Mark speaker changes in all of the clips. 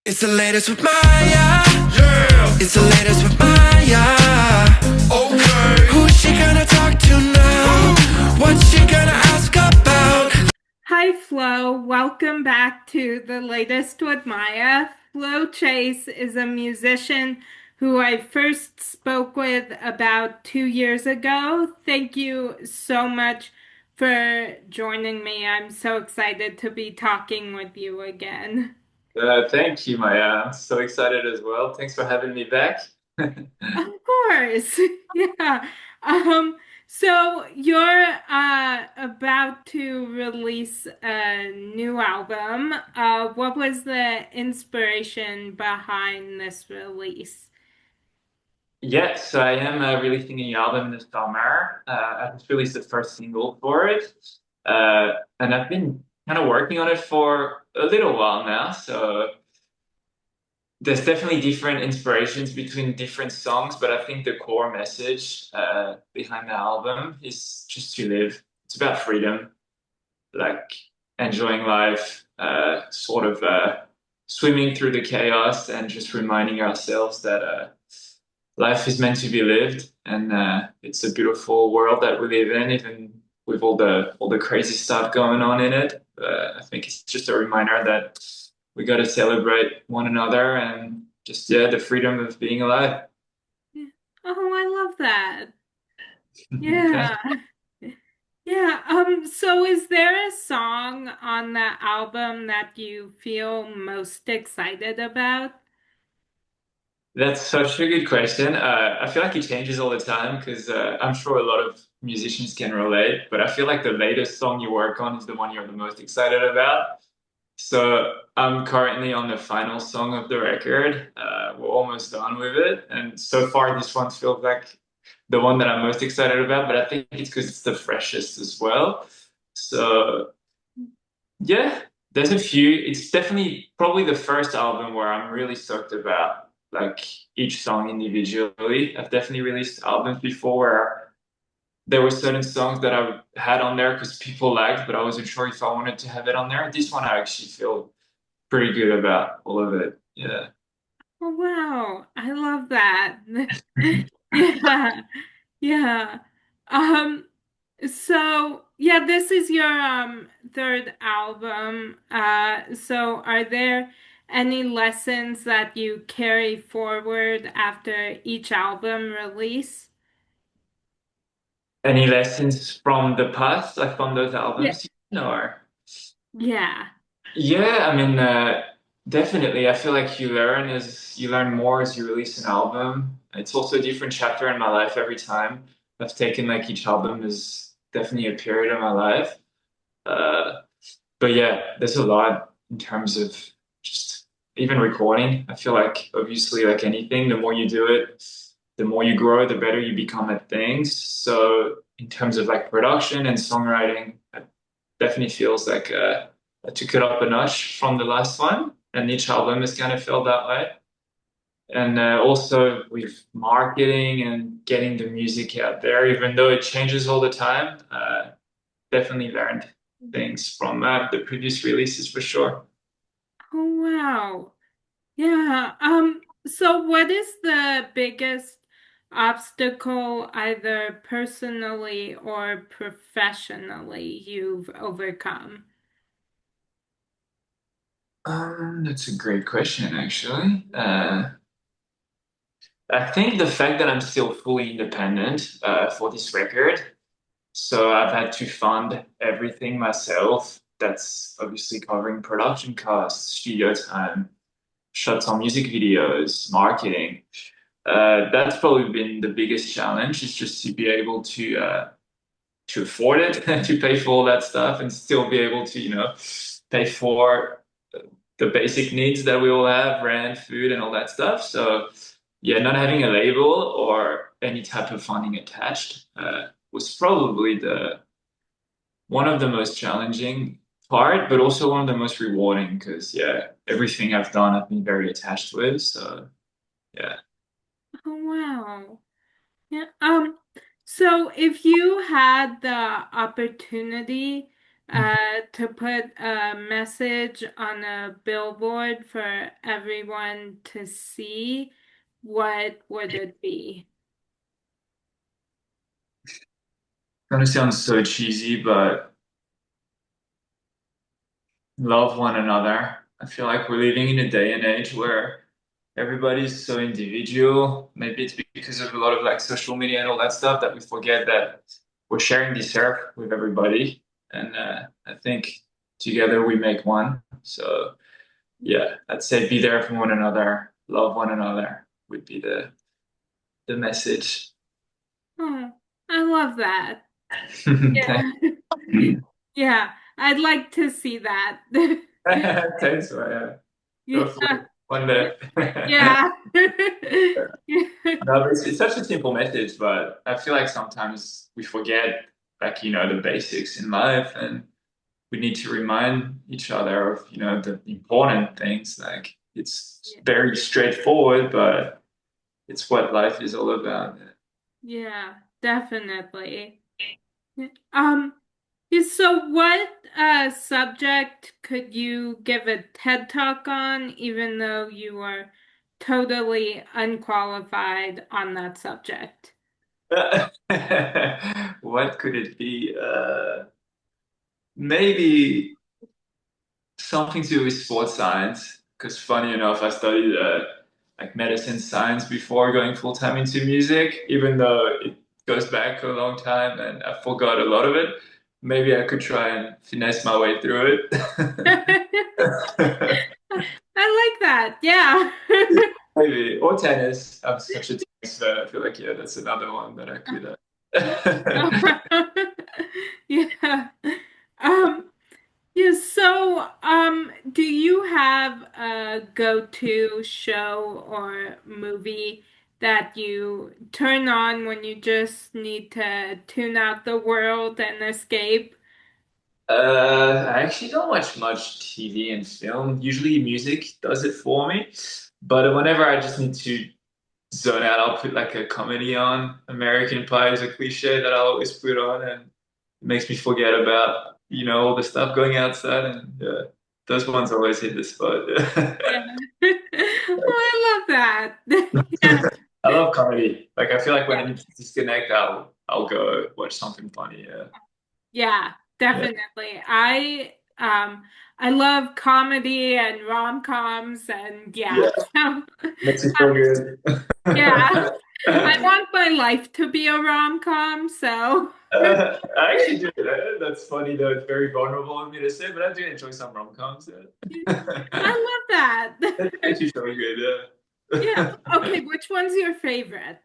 Speaker 1: It's the latest with Maya.
Speaker 2: Yeah,
Speaker 1: It's the latest with Maya.
Speaker 2: okay.
Speaker 1: Who's she gonna talk to now? What's she gonna ask about?
Speaker 3: Hi, Flo. Welcome back to the latest with Maya. Flo Chase is a musician who I first spoke with about 2 years ago. Thank you so much for joining me. I'm so excited to be talking with you again.
Speaker 2: Thank you, Maya. I'm so excited as well. Thanks for having me back.
Speaker 3: Of course. Yeah. Um, so you're about to release a new album. What was the inspiration behind this release?
Speaker 2: Yes, I am releasing a new album this summer. I just released the first single for it. And I've been kind of working on it for a little while now. So there's definitely different inspirations between different songs, but I think the core message behind the album is just to live. It's about freedom, like enjoying life, sort of swimming through the chaos and just reminding ourselves that life is meant to be lived, and it's a beautiful world that we live in, even with all the crazy stuff going on in it. I think it's just a reminder that we got to celebrate one another and just the freedom of being alive.
Speaker 3: Yeah. Oh, I love that.
Speaker 2: Okay.
Speaker 3: Yeah. Yeah. So is there a song on the album that you feel most excited about?
Speaker 2: That's such a good question. I feel like it changes all the time because I'm sure a lot of musicians can relate, but I feel like the latest song you work on is the one you're the most excited about. So I'm currently on the final song of the record. We're almost done with it. And so far, this one feels like the one that I'm most excited about, but I think it's because it's the freshest as well. So yeah, there's a few. It's definitely probably the first album where I'm really stoked about like each song individually. I've definitely released albums before where there were certain songs that I had on there because people liked, but I wasn't sure if I wanted to have it on there. This one I actually feel pretty good about all of it. Yeah.
Speaker 3: Oh, wow. I love that. Yeah. Yeah. Um, so yeah, this is your third album. So are there any lessons that you carry forward after each album release?
Speaker 2: Any lessons from the past, like from those
Speaker 3: Yeah.
Speaker 2: albums? Or
Speaker 3: Yeah.
Speaker 2: yeah, I mean, definitely. I feel like you learn more as you release an album. It's also a different chapter in my life every time. I've taken like each album is definitely a period of my life. Uh, but yeah, there's a lot in terms of just even recording. I feel like obviously like anything, the more you do it, the more you grow, the better you become at things. So in terms of like production and songwriting, it definitely feels like I took it up a notch from the last one, and each album has kind of felt that way. And also with marketing and getting the music out there, even though it changes all the time, definitely learned things from the previous releases for sure.
Speaker 3: Oh, wow. Yeah. So what is the biggest obstacle, either personally or professionally, you've overcome?
Speaker 2: That's a great question, actually. I think the fact that I'm still fully independent for this record, so I've had to fund everything myself. That's obviously covering production costs, studio time, shots on music videos, marketing. That's probably been the biggest challenge, is just to be able to afford it, to pay for all that stuff, and still be able to, pay for the basic needs that we all have, rent, food, and all that stuff. So yeah, not having a label or any type of funding attached was probably the one of the most challenging part, but also one of the most rewarding because yeah, everything I've done I've been very attached with. So yeah.
Speaker 3: Oh, wow. Yeah. So if you had the opportunity to put a message on a billboard for everyone to see, what would it be?
Speaker 2: Gonna sound so cheesy, but love one another. I feel like we're living in a day and age where everybody's so individual. Maybe it's because of a lot of like social media and all that stuff that we forget that we're sharing this earth with everybody. And I think together we make one. So yeah, I'd say be there for one another, love one another would be the message.
Speaker 3: Oh, I love that.
Speaker 2: Thanks.
Speaker 3: Yeah. Yeah, I'd like to see that.
Speaker 2: Thanks, Maya. Hopefully
Speaker 3: Yeah.
Speaker 2: one day.
Speaker 3: Yeah.
Speaker 2: No, but it's such a simple message, but I feel like sometimes we forget, like, the basics in life, and we need to remind each other of, the important things. Like, it's very straightforward, but it's what life is all about.
Speaker 3: Yeah, definitely. Um, so what subject could you give a TED Talk on, even though you are totally unqualified on that subject?
Speaker 2: What could it be? Maybe something to do with sports science, because funny enough, I studied like medicine science before going full time into music, even though it goes back a long time and I forgot a lot of it. Maybe I could try and finesse my way through it.
Speaker 3: I like that. Yeah.
Speaker 2: Maybe, or tennis. I'm such a tennis fan. I feel like, yeah, that's another one that I could.
Speaker 3: Yeah. Um, Yeah, so do you have a go-to show or movie that you turn on when you just need to tune out the world and escape?
Speaker 2: I actually don't watch much TV and film. Usually music does it for me. But whenever I just need to zone out, I'll put like a comedy on. American Pie is a cliche that I'll always put on, and it makes me forget about, all the stuff going outside. And those ones always hit the spot.
Speaker 3: Yeah. Oh, I love that. Yeah,
Speaker 2: I love comedy. Like I feel like when I
Speaker 3: yeah,
Speaker 2: need to disconnect, I'll go watch something funny. Yeah.
Speaker 3: yeah,
Speaker 2: Yeah.
Speaker 3: definitely. I love comedy and rom-coms and yeah.
Speaker 2: Yeah. Makes you feel good.
Speaker 3: Yeah. I want my life to be a rom-com, so
Speaker 2: I actually do. That's funny though. It's very vulnerable of me to say, but I do enjoy some rom-coms.
Speaker 3: I
Speaker 2: Yeah.
Speaker 3: love that.
Speaker 2: That's actually so good.
Speaker 3: Yeah.
Speaker 2: Yeah.
Speaker 3: Okay, which one's your favorite?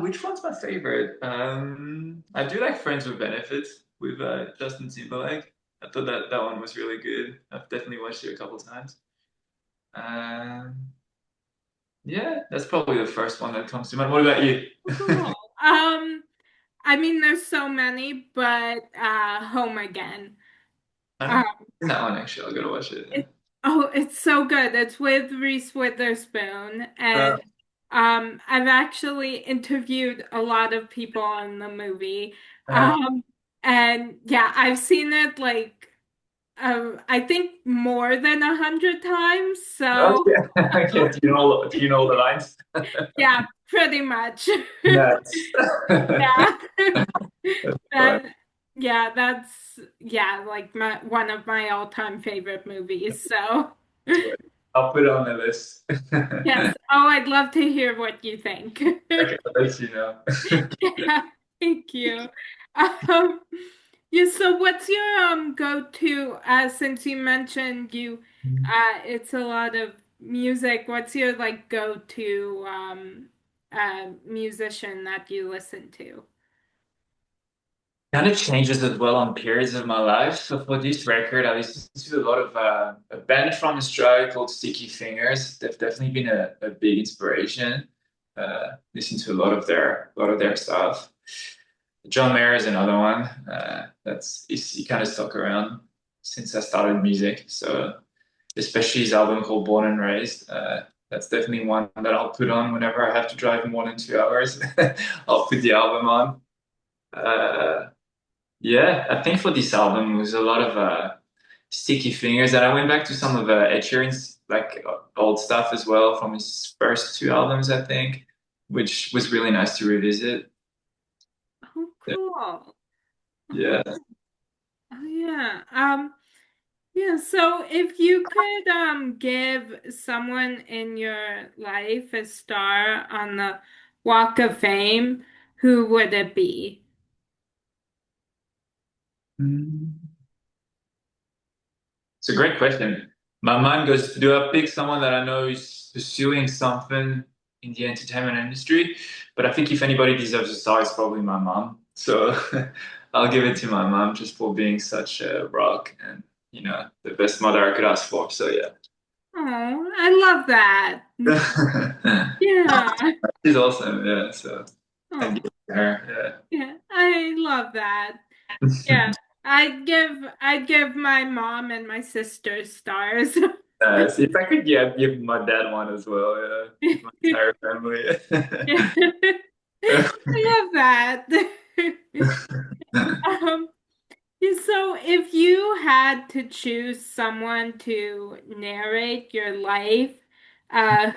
Speaker 2: Which one's my favorite? I do like Friends with Benefits with Justin Timberlake. I thought that one was really good. I've definitely watched it a couple times. Um, yeah, that's probably the first one that comes to mind. What about you?
Speaker 3: Cool. I mean, there's so many, but Home Again.
Speaker 2: I
Speaker 3: Um,
Speaker 2: haven't seen that one actually. I gotta watch it.
Speaker 3: oh, it's so good. It's with Reese Witherspoon,
Speaker 2: Uh,
Speaker 3: and I've actually interviewed a lot of people in the movie.
Speaker 2: uh,
Speaker 3: Um, and yeah, I've seen it like I think more than 100 times. So
Speaker 2: okay. Okay. Do you know the lines?
Speaker 3: yeah, pretty much.
Speaker 2: Nice.
Speaker 3: Yeah.
Speaker 2: Fun.
Speaker 3: That, yeah, that's yeah, like my one of my all-time favorite movies. So
Speaker 2: I'll put it on the list.
Speaker 3: yes. Oh, I'd love to hear what you think.
Speaker 2: Okay, I'll let you know.
Speaker 3: Yeah, thank you. Um, yeah, so what's your go-to since you mentioned you it's a lot of music, what's your like go-to musician that you listen to?
Speaker 2: Kind of changes as well on periods of my life. So for this record, I listened to a lot of a band from Australia called Sticky Fingers. They've definitely been a big inspiration. Listen to a lot of their stuff. John Mayer is another one. He kind of stuck around since I started music. So especially his album called Born and Raised. That's definitely one that I'll put on whenever I have to drive more than 2 hours. I'll put the album on. Uh, Yeah, I think for this album it was a lot of Sticky Fingers, and I went back to some of Ed Sheeran's like old stuff as well from his first two albums, I think, which was really nice to revisit.
Speaker 3: Oh, cool. Oh,
Speaker 2: Yeah.
Speaker 3: oh, yeah. Yeah, so if you could give someone in your life a star on the Walk of Fame, who would it be?
Speaker 2: Mm. It's a great question. My mind goes, do I pick someone that I know is pursuing something in the entertainment industry? But I think if anybody deserves a star, it's probably my mom. So I'll give it to my mom just for being such a rock and, the best mother I could ask for. So yeah.
Speaker 3: Oh, I love that. Yeah.
Speaker 2: She's awesome. Yeah. So I'd
Speaker 3: Oh,
Speaker 2: give it to her.
Speaker 3: yeah. I love that.
Speaker 2: Yeah.
Speaker 3: Yeah. I'd give my mom and my sister stars.
Speaker 2: So if I could, yeah, give my dad one as well. Yeah. Give my entire family.
Speaker 3: Yeah. I love that. Um, so if you had to choose someone to narrate your life,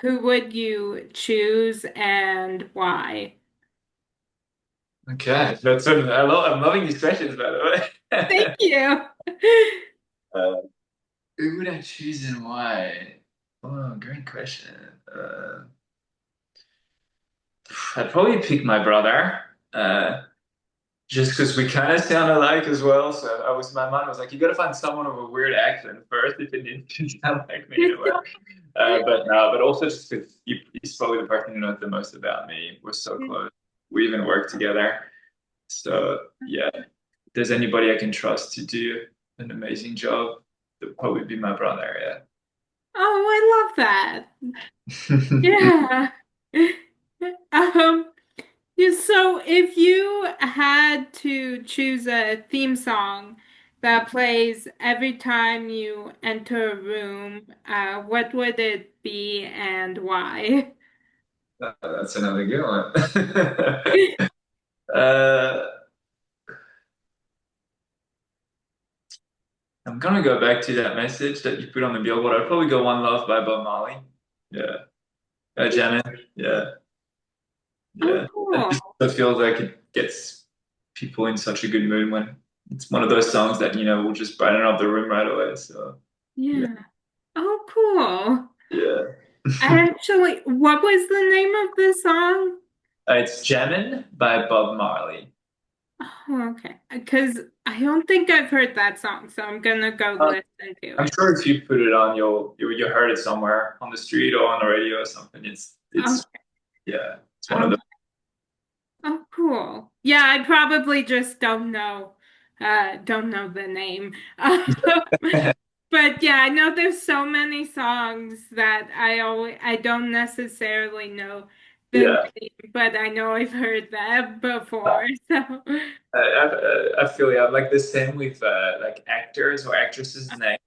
Speaker 3: who would you choose and why?
Speaker 2: Okay, I'm loving these questions, by the
Speaker 3: Thank
Speaker 2: way.
Speaker 3: you.
Speaker 2: Uh, who would I choose and why? Oh, great question. I'd probably pick my brother, just because we kind of sound alike as well. So my mom was like, you got to find someone with a weird accent first if it didn't sound like me in a way. But no, but also just because he's probably the person who knows the most about me. We're so close. We even work together. So yeah, if there's anybody I can trust to do an amazing job, it'll probably be my brother.
Speaker 3: Oh, I love that.
Speaker 2: Yeah.
Speaker 3: Yeah. Um, yeah, so if you had to choose a theme song that plays every time you enter a room, what would it be and why?
Speaker 2: That's another good one. uh, I'm gonna go back to that message that you put on the billboard. I'd probably go "One Love" by Bob Marley. Yeah, Janet. Yeah,
Speaker 3: Oh,
Speaker 2: yeah. It
Speaker 3: cool.
Speaker 2: just feels like it gets people in such a good mood when it's one of those songs that will just brighten up the room right away. So yeah,
Speaker 3: Yeah. Oh, cool.
Speaker 2: yeah.
Speaker 3: Actually, what was the name of the song?
Speaker 2: It's "Jammin'" by Bob Marley.
Speaker 3: Oh, okay. Because I don't think I've heard that song, so I'm gonna go listen to
Speaker 2: I'm
Speaker 3: it.
Speaker 2: sure if you put it on, you heard it somewhere on the street or on the radio or something.
Speaker 3: Oh,
Speaker 2: It's yeah, it's one of
Speaker 3: oh, oh, cool. Yeah, I probably just don't know the name.
Speaker 2: the
Speaker 3: But yeah, I know there's so many songs that I don't necessarily know the
Speaker 2: yeah.
Speaker 3: name, but I know I've heard them before. So
Speaker 2: I feel yeah, like the same with like actors or actresses' names.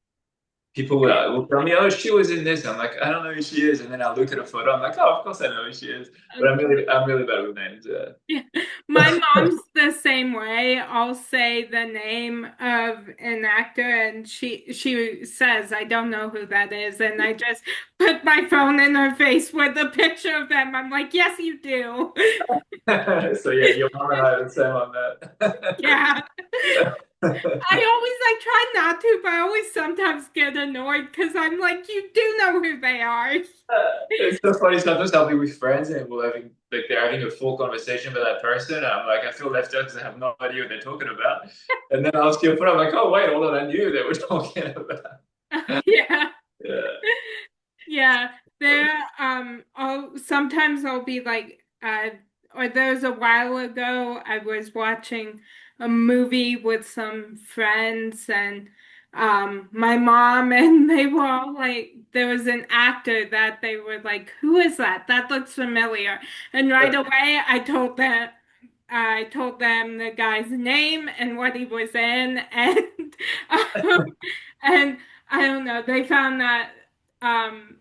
Speaker 2: People will tell me, "Oh, she was in this." I'm like, "I don't know who she is," and then I look at a photo. I'm like, "Oh, of course I know who she is," but I'm really bad with names.
Speaker 3: yeah. My mom's the same way. I'll say the name of an actor and she says I don't know who that is and I just put my phone in her face with a picture of them. I'm like, "Yes, you do."
Speaker 2: So yeah, your mom and I are the same on that.
Speaker 3: Yeah. I try not to, but I always sometimes get annoyed because I'm like, "You do know who they are."
Speaker 2: It's so funny. Sometimes I'll be with friends and they're having a full conversation with that person. And I'm like, I feel left out because I have no idea what they're talking about. And then I'll see a photo. I'm like, oh wait, hold on, I knew who they were talking about.
Speaker 3: Yeah.
Speaker 2: Yeah.
Speaker 3: Yeah, there sometimes I'll be like or there was a while ago I was watching a movie with some friends and my mom and they were all like there was an actor that they were like, "Who is that? That looks familiar." And right away I told them the guy's name and what he was in and um, and I don't know, they found that um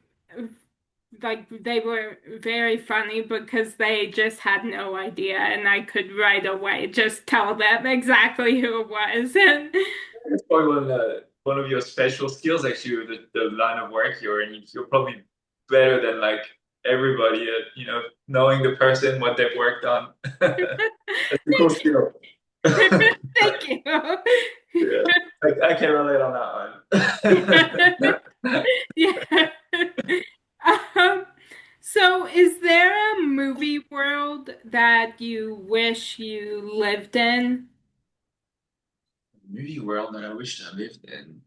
Speaker 3: like they were very funny because they just had no idea, and I could right away just tell them exactly who it was. And
Speaker 2: It's probably one of your special skills, actually, with the line of work you're in. You're probably better than like everybody at, knowing the person, what they've worked on. That's a cool skill.
Speaker 3: thank you.
Speaker 2: Yeah, I can relate on that one.
Speaker 3: Yeah. Um, so is there a movie world that you wish you lived in?
Speaker 2: Movie world that I wish I lived in.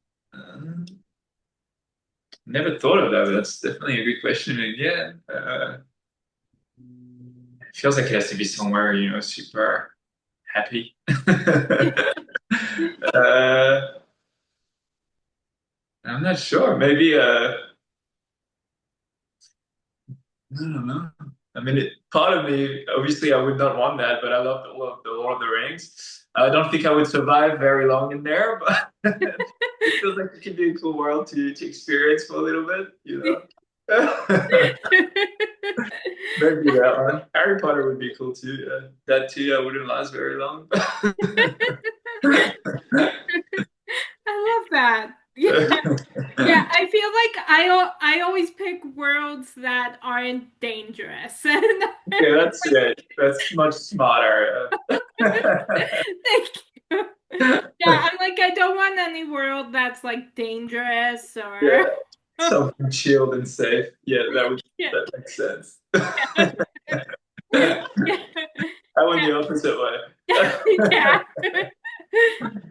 Speaker 2: Never thought of that, but that's definitely a good question. And yeah, it feels like it has to be somewhere, super happy. I'm not sure. Maybe I don't know. I mean, part of me, obviously, I would not want that, but I love all of the Lord of the Rings. I don't think I would survive very long in there, but it feels like it could be a cool world to experience for a little bit. Maybe that one. Harry Potter would be cool too. That too, I wouldn't last very long.
Speaker 3: I love that. Yeah. Yeah, I feel like I always pick worlds that aren't dangerous.
Speaker 2: Okay, that's much smarter.
Speaker 3: Thank you. Yeah, I'm like I don't want any world that's like dangerous
Speaker 2: Yeah,
Speaker 3: or
Speaker 2: something chilled and safe. Yeah,
Speaker 3: yeah.
Speaker 2: that makes sense.
Speaker 3: Yeah.
Speaker 2: I went
Speaker 3: Yeah.
Speaker 2: the opposite
Speaker 3: Yeah.
Speaker 2: way.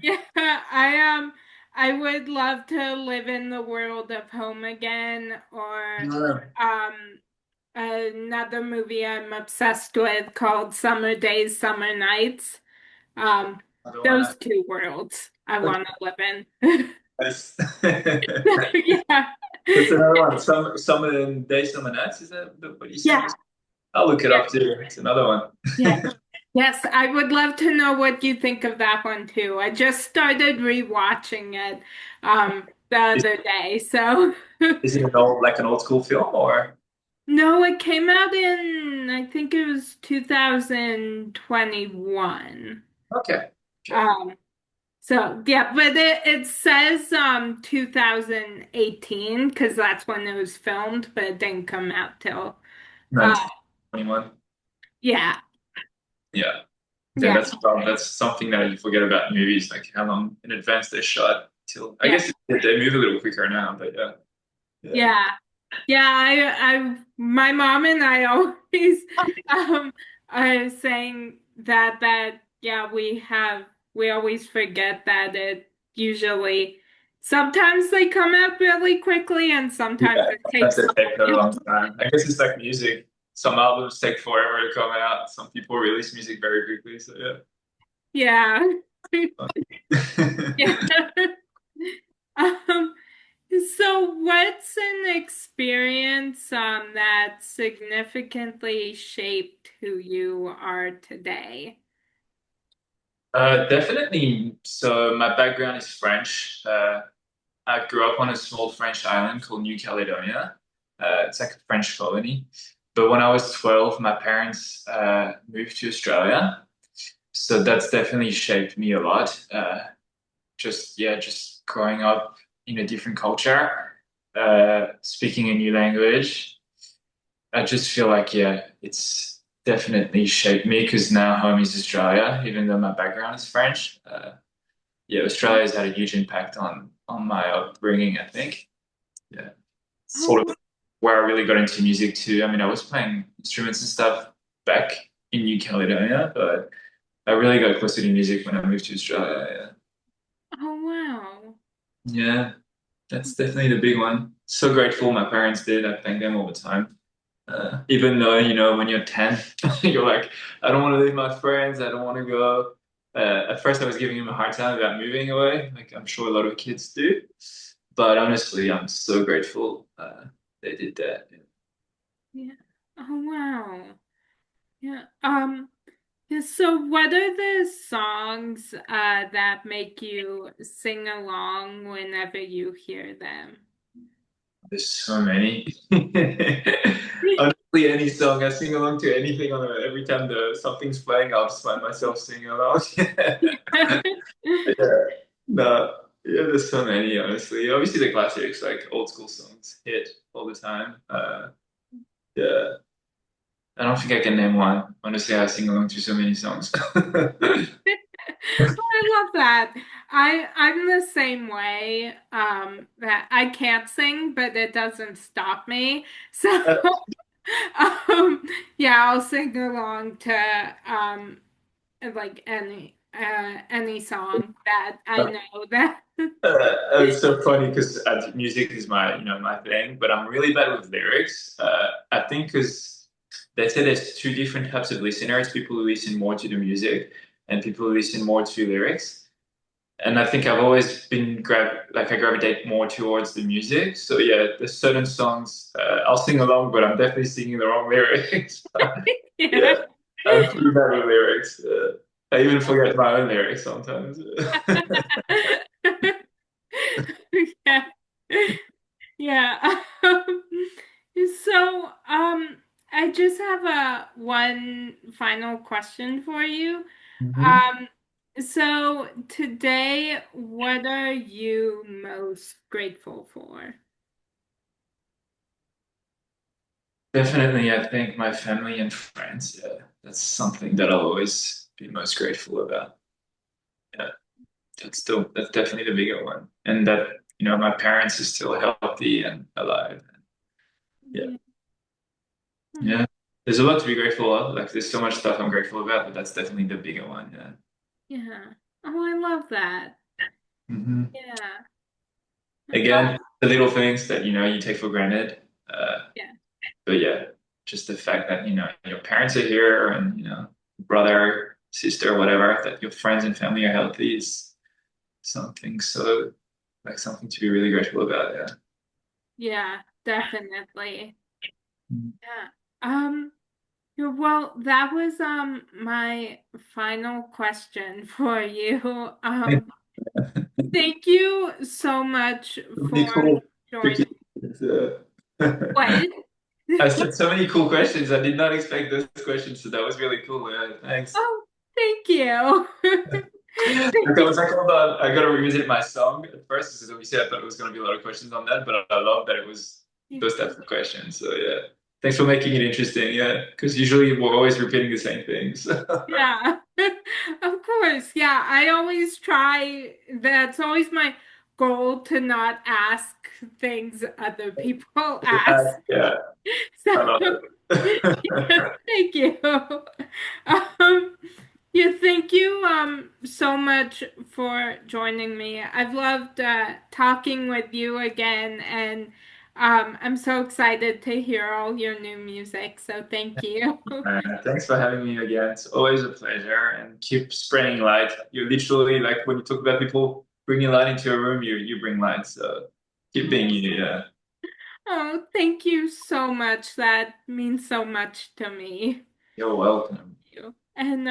Speaker 3: Yeah, I would love to live in the world of Home Again or
Speaker 2: No,
Speaker 3: um another movie I'm obsessed with called Summer Days, Summer Nights. Um
Speaker 2: I don't
Speaker 3: those
Speaker 2: want
Speaker 3: two worlds I
Speaker 2: to.
Speaker 3: want to live in.
Speaker 2: That's
Speaker 3: Yeah.
Speaker 2: that's another one. Some of them days, some nights. Is that what you said?
Speaker 3: Yeah.
Speaker 2: I'll look it
Speaker 3: Yeah.
Speaker 2: up too. It's another one.
Speaker 3: Yeah. Yes, I would love to know what you think of that one too. I just started rewatching it the
Speaker 2: Is,
Speaker 3: other day. So
Speaker 2: is it an old school film or?
Speaker 3: no, it came out in I think it was 2021.
Speaker 2: Okay. Okay.
Speaker 3: Um so yeah, but it says 2018 because that's when it was filmed, but it didn't come out till uh
Speaker 2: 1921.
Speaker 3: yeah.
Speaker 2: Yeah. Yeah,
Speaker 3: Yeah.
Speaker 2: that's something that you forget about in movies, like how long in advance they're shot. Till I
Speaker 3: Yeah.
Speaker 2: guess they move a little quicker now, but yeah, yeah,
Speaker 3: Yeah. Yeah, my mom and I always are saying that yeah, we always forget that it usually sometimes they come out really quickly and sometimes
Speaker 2: yeah.
Speaker 3: it
Speaker 2: Sometimes
Speaker 3: takes
Speaker 2: they take a
Speaker 3: yeah.
Speaker 2: long time. I guess it's like music. Some albums take forever to come out. Some people release music very quickly. So
Speaker 3: Yeah.
Speaker 2: yeah.
Speaker 3: Yeah. Um, so what's an experience that significantly shaped who you are today?
Speaker 2: Definitely. So my background is French. I grew up on a small French island called New Caledonia. It's like a French colony. But when I was 12, my parents moved to Australia. So that's definitely shaped me a lot. Just growing up in a different culture, speaking a new language. I just feel like, yeah, it's definitely shaped me because now home is Australia, even though my background is French. Yeah, Australia has had a huge impact on my upbringing, I think. Yeah,
Speaker 3: Oh,
Speaker 2: sort of where I really got into music too. I mean, I was playing instruments and stuff back in New Caledonia, but I really got closer to music when I moved to Australia.
Speaker 3: oh wow.
Speaker 2: Yeah, yeah, that's definitely the big one. So grateful my parents did. I thank them all the time. Even though, when you're 10, you're like, I don't want to leave my friends. I don't want to go. At first, I was giving him a hard time about moving away, like I'm sure a lot of kids do. But honestly, I'm so grateful they did that.
Speaker 3: Yeah. Oh wow. Yeah. Yeah, so what are the songs that make you sing along whenever you hear them?
Speaker 2: There's so many. Play any song. I sing along to anything on it. Every time something's playing, I'll just find myself singing along. Yeah. No, yeah, there's so many, honestly. Obviously, the classics, like old school songs, hit all the time. Yeah, I don't think I can name one. Honestly, I sing along to so many songs.
Speaker 3: I love that. I'm the same way. That I can't sing, but it doesn't stop me. So yeah, I'll sing along to like any song that I know that.
Speaker 2: It's so funny because music is my thing, but I'm really bad with lyrics. I think because they say there's two different types of listeners: people who listen more to the music and people who listen more to lyrics. And I think I've always been I gravitate more towards the music. So yeah, there's certain songs I'll sing along, but I'm definitely singing the wrong lyrics.
Speaker 3: Yeah.
Speaker 2: Yeah, I'm pretty bad with lyrics. I even forget my own lyrics sometimes.
Speaker 3: Yeah. Yeah. So, I just have a one final question for you.
Speaker 2: Mhm.
Speaker 3: Um, so today, what are you most grateful for?
Speaker 2: Definitely, I think my family and friends. Yeah, that's something that I'll always be most grateful about. Yeah, that's definitely the bigger one, and that my parents are still healthy and alive. Yeah.
Speaker 3: Yeah.
Speaker 2: Yeah. There's a lot to be grateful of. Like there's so much stuff I'm grateful about, but that's definitely the bigger one. Yeah.
Speaker 3: Yeah. Oh, I love that.
Speaker 2: Hmm.
Speaker 3: Yeah.
Speaker 2: Again, the little things that you take for granted. Uh,
Speaker 3: Yeah.
Speaker 2: but yeah, just the fact that your parents are here and brother, sister, whatever, that your friends and family are healthy is something so like something to be really grateful about. Yeah.
Speaker 3: Yeah, definitely.
Speaker 2: Mm.
Speaker 3: Yeah. Yeah, well, that was my final question for you. Thank you so much
Speaker 2: Really
Speaker 3: for
Speaker 2: cool. Tricky.
Speaker 3: joining.
Speaker 2: It's,
Speaker 3: What?
Speaker 2: I said so many cool questions. I did not expect those questions, so that was really cool. Yeah, thanks.
Speaker 3: Oh, thank you.
Speaker 2: Like I was like, hold on, I gotta revisit my song at first because obviously I thought it was gonna be a lot of questions on that, but I love that it was those types of questions. So yeah, thanks for making it interesting. Yeah, because usually we're always repeating the same things.
Speaker 3: Yeah, of course. Yeah, I always try. That's always my goal to not ask things other people ask.
Speaker 2: Yeah, I
Speaker 3: So,
Speaker 2: love
Speaker 3: yeah,
Speaker 2: it.
Speaker 3: thank you. Yeah, thank you so much for joining me. I've loved talking with you again, and I'm so excited to hear all your new music. So thank you.
Speaker 2: Thanks for having me again. It's always a pleasure, and keep spreading light. You literally like when you talk about people bringing light into a room, you bring light. So keep being you. Yeah,
Speaker 3: Oh, thank you so much. That means so much to me.
Speaker 2: you're welcome.
Speaker 3: You. And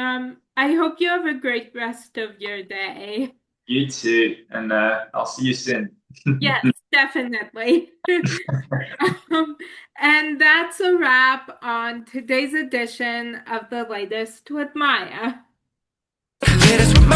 Speaker 3: I hope you have a great rest of your day.
Speaker 2: You too, and I'll see you soon.
Speaker 3: Yes, definitely. Um, and that's a wrap on today's edition of the latest with Maya.
Speaker 1: Latest with